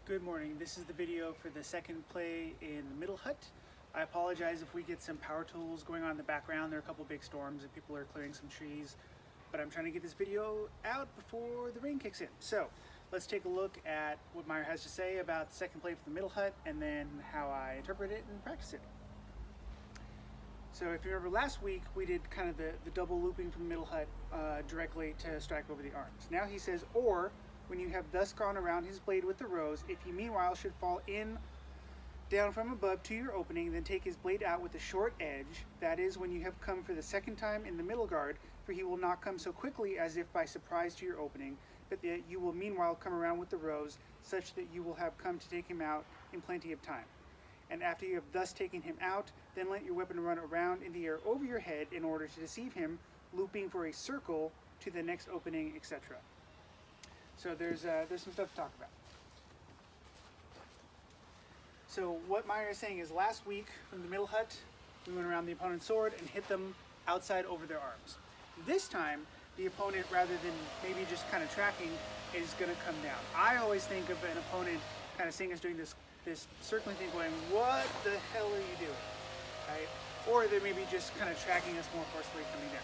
Good morning. This is the video for the second play in the middle hut. I apologize if we get some power tools going on in the background. There are a couple big storms and people are clearing some trees, but I'm trying to get this video out before the rain kicks in. So let's take a look at what Meyer has to say about the second play for the middle hut and then how I interpret it and practice it. So if you remember last week, we did kind of the double looping from the middle hut directly to strike over the arms. Now he says, or when you have thus gone around his blade with the rose, if he meanwhile should fall in down from above to your opening, then take his blade out with the short edge. That is when you have come for the second time in the middle guard, for he will not come so quickly as if by surprise to your opening, but that you will meanwhile come around with the rose, such that you will have come to take him out in plenty of time. And after you have thus taken him out, then let your weapon run around in the air over your head in order to deceive him, looping for a circle to the next opening, etc. So there's some stuff to talk about. So what Meyer is saying is last week from the middle hut, we went around the opponent's sword and hit them outside over their arms. This time, the opponent, rather than maybe just kind of tracking, is going to come down. I always think of an opponent kind of seeing us doing this circling thing going, what the hell are you doing, right? Or they're maybe just kind of tracking us more forcefully coming down.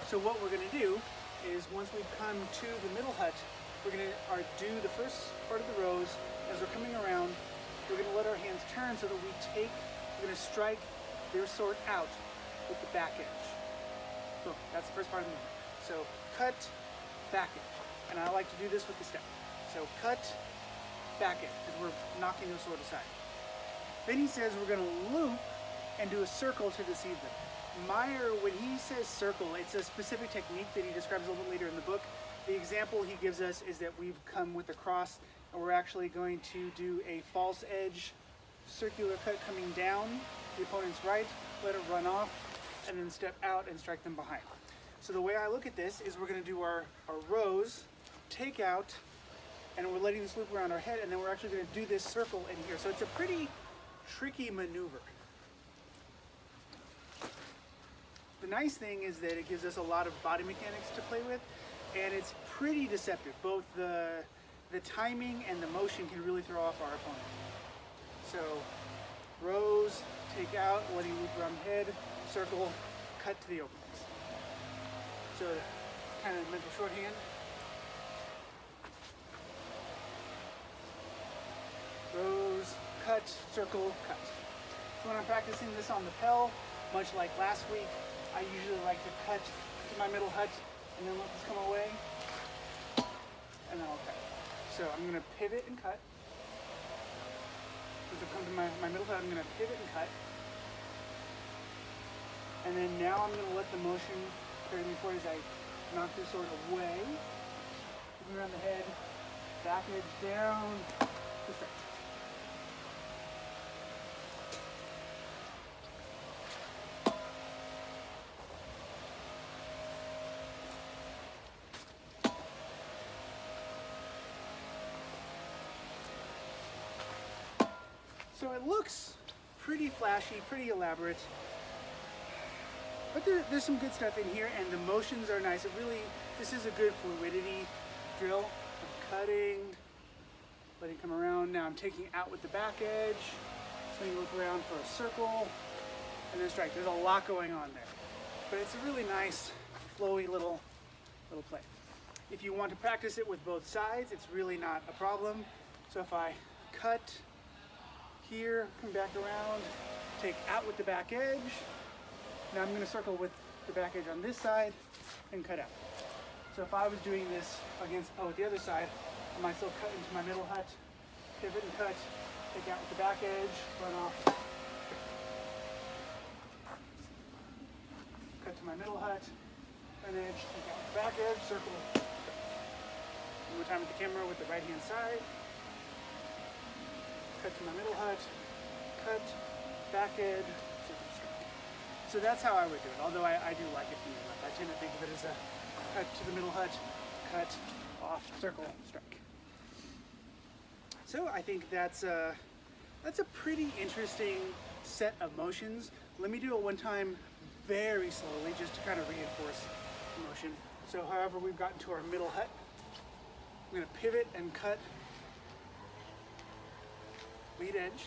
So what we're going to do is once we come to the middle hut, we're going to do the first part of the rose. As we're coming around, we're going to let our hands turn so that we're going to strike their sword out with the back edge. Boom, that's the first part of the movement. So cut, back edge. And I like to do this with the step. So cut, back edge, because we're knocking the sword aside. Then he says we're going to loop and do a circle to deceive them. Meyer, when he says circle, it's a specific technique that he describes a little bit later in the book. The example he gives us is that we've come with a cross and we're actually going to do a false edge circular cut coming down the opponent's right, let it run off, and then step out and strike them behind. So the way I look at this is we're going to do our rose, take out, and we're letting this loop around our head, and then we're actually going to do this circle in here. So it's a pretty tricky maneuver. The nice thing is that it gives us a lot of body mechanics to play with, and it's pretty deceptive. Both the timing and the motion can really throw off our opponent. So rose, take out, letting loop around the head, circle, cut to the openings. So kind of mental shorthand. Rose, cut, circle, cut. So when I'm practicing this on the Pel, much like last week, I usually like to cut to my middle hut and then let this come away, and then I'll cut. So I'm going to pivot and cut. As I come to my middle hut, I'm going to pivot and cut. And then now I'm going to let the motion carry me forward as I knock this sword away. Moving around the head, back edge down, to strike. So it looks pretty flashy, pretty elaborate, but there's some good stuff in here, and the motions are nice. This is a good fluidity drill. I'm cutting, letting it come around. Now I'm taking out with the back edge, so you look around for a circle, and then strike. There's a lot going on there, but it's a really nice, flowy little play. If you want to practice it with both sides, it's really not a problem. So if I cut here, come back around, take out with the back edge. Now I'm going to circle with the back edge on this side and cut out. So if I was doing this against the other side, I might still cut into my middle hut, pivot and cut, take out with the back edge, run off, cut to my middle hut, front edge, take out with the back edge, circle. One more time with the camera with the right hand side. Cut to my middle hut, cut, back edge, circle, strike. So that's how I would do it, although I do like it from the left. I tend to think of it as a cut to the middle hut, cut, off, circle, strike. So I think that's a pretty interesting set of motions. Let me do it one time very slowly just to kind of reinforce the motion. So however we've gotten to our middle hut, I'm going to pivot and cut lead edge.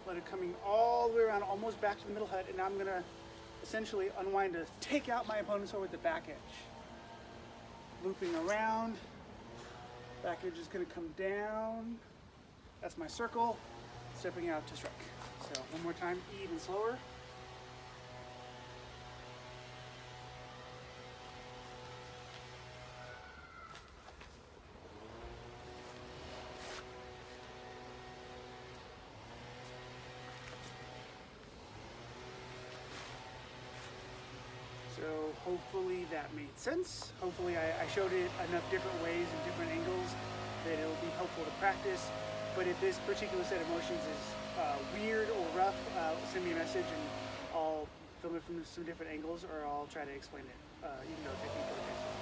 Let it coming all the way around, almost back to the middle hut, and now I'm gonna essentially unwind to take out my opponent's sword with the back edge. Looping around, back edge is gonna come down. That's my circle, stepping out to strike. So one more time, even slower. So hopefully that made sense. Hopefully I showed it enough different ways and different angles that it'll be helpful to practice. But if this particular set of motions is weird or rough, send me a message and I'll film it from some different angles, or I'll try to explain it, even though technically